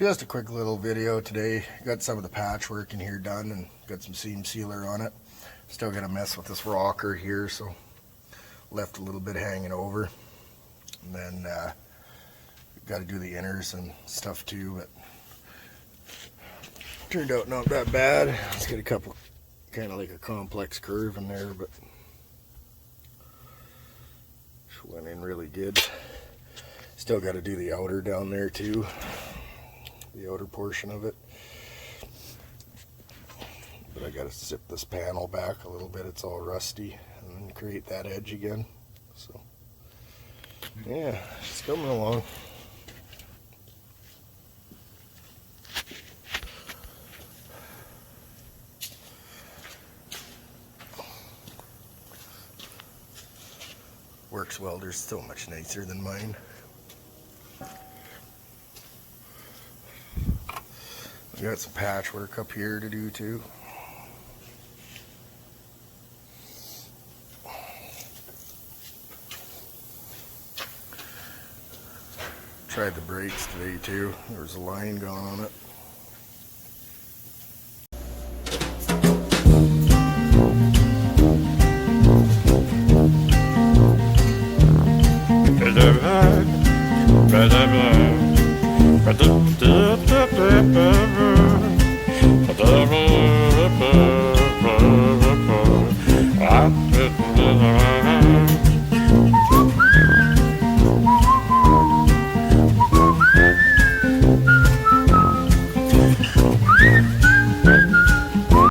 Just a quick little video today. Got some of the patchwork in here done and got some seam sealer on it. Still gonna mess with this rocker here, so left a little bit hanging over. And then got to do the inners and stuff too, but turned out not that bad. Let's get a couple, kind of like a complex curve in there, but went in really good. Still got to do the outer down there too, the outer portion of it. But I got to zip this panel back a little bit, it's all rusty, and then create that edge again. So yeah, it's coming along. Works welder's so much nicer than mine. We got some patchwork up here to do too. Tried the brakes today too. There was a line gone on it.